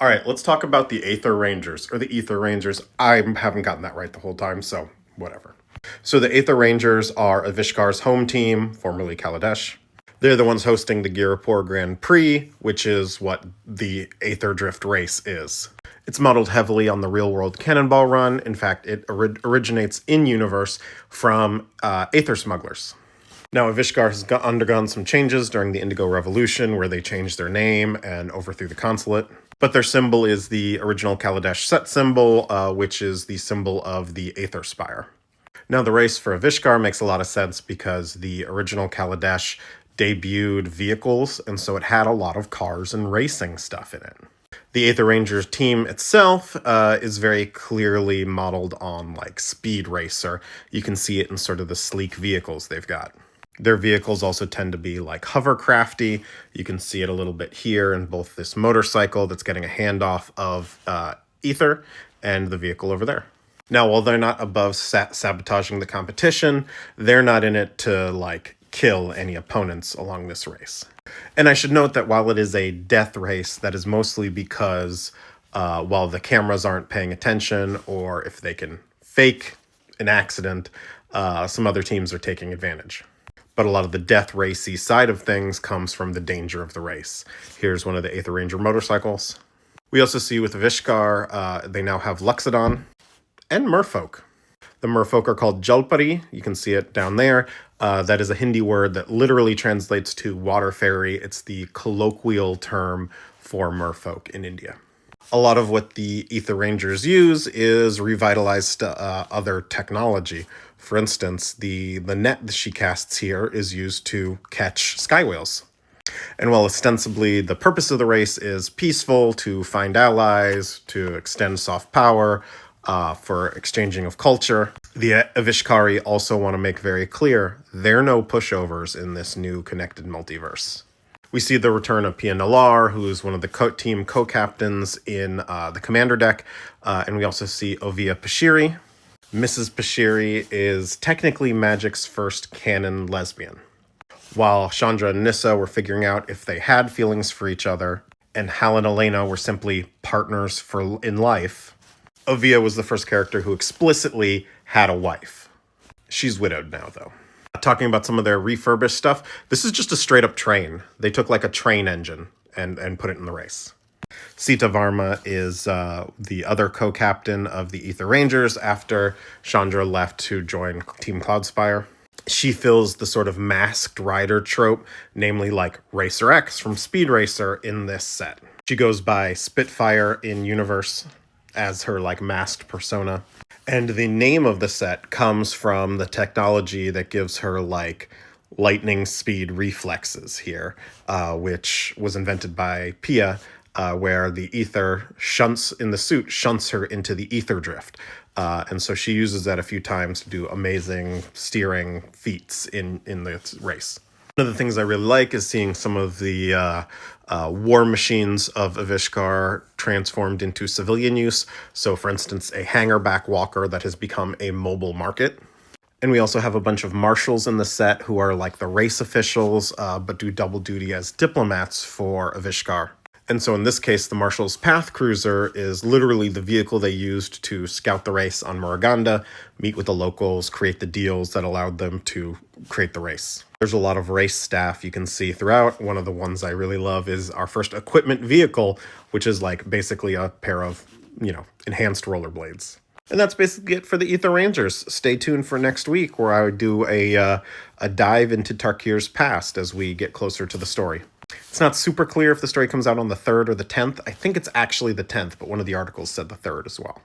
All right, let's talk about the Aether Rangers, or the Aether Rangers. I haven't gotten that right the whole time, so whatever. So the Aether Rangers are Avishkar's home team, formerly Kaladesh. They're the ones hosting the Girapur Grand Prix, which is what the Aether Drift race is. It's modeled heavily on the real-world Cannonball Run. In fact, it originates in-universe from Aether smugglers. Now, Avishkar has undergone some changes during the Indigo Revolution, where they changed their name and overthrew the consulate. But their symbol is the original Kaladesh set symbol, which is the symbol of the Aether Spire. Now, the race for Avishkar makes a lot of sense because the original Kaladesh debuted vehicles, and so it had a lot of cars and racing stuff in it. The Aether Rangers team itself is very clearly modeled on like Speed Racer. You can see it in sort of the sleek vehicles they've got. Their vehicles also tend to be like hovercrafty. You can see it a little bit here in both this motorcycle that's getting a handoff of Aether and the vehicle over there. Now, while they're not above sabotaging the competition, they're not in it to like kill any opponents along this race. And I should note that while it is a death race, that is mostly because while the cameras aren't paying attention, or if they can fake an accident, some other teams are taking advantage. But a lot of the death racy side of things comes from the danger of the race. Here's one of the Aether Ranger motorcycles. We also see with Avishkar, they now have Luxodon and Merfolk. The Merfolk are called Jalpari. You can see it down there. That is a Hindi word that literally translates to water fairy. It's the colloquial term for Merfolk in India. A lot of what the Aether Rangers use is revitalized other technology. For instance, the net that she casts here is used to catch sky whales. And while ostensibly the purpose of the race is peaceful, to find allies, to extend soft power, for exchanging of culture, the Avishkari also want to make very clear they're no pushovers in this new connected multiverse. We see the return of Pia Nalar, who is one of the team co-captains in the commander deck, and we also see Ovia Pashiri. Mrs. Pashiri is technically Magic's first canon lesbian. While Chandra and Nissa were figuring out if they had feelings for each other, and Hal and Elena were simply partners in life, Ovia was the first character who explicitly had a wife. She's widowed now, though. Talking about some of their refurbished stuff, this is just a straight-up train. They took like a train engine and put it in the race. Sita Varma is the other co-captain of the Aether Rangers after Chandra left to join Team Cloudspire. She fills the sort of masked rider trope, namely like Racer X from Speed Racer in this set. She goes by Spitfire in Universe as her like masked persona. And the name of the set comes from the technology that gives her like lightning speed reflexes here, which was invented by Pia, where the ether shunts her into the ether drift. And so she uses that a few times to do amazing steering feats in the race. One of the things I really like is seeing some of the war machines of Avishkar transformed into civilian use. So, for instance, a hangar-back walker that has become a mobile market. And we also have a bunch of marshals in the set who are like the race officials, but do double duty as diplomats for Avishkar. And so in this case, the Marshal's Path Cruiser is literally the vehicle they used to scout the race on Muruganda, meet with the locals, create the deals that allowed them to create the race. There's a lot of race staff you can see throughout. One of the ones I really love is our first equipment vehicle, which is like basically a pair of, enhanced rollerblades. And that's basically it for the Aether Rangers. Stay tuned for next week where I would do a dive into Tarkir's past as we get closer to the story. It's not super clear if the story comes out on the 3rd or the 10th. I think it's actually the 10th, but one of the articles said the 3rd as well.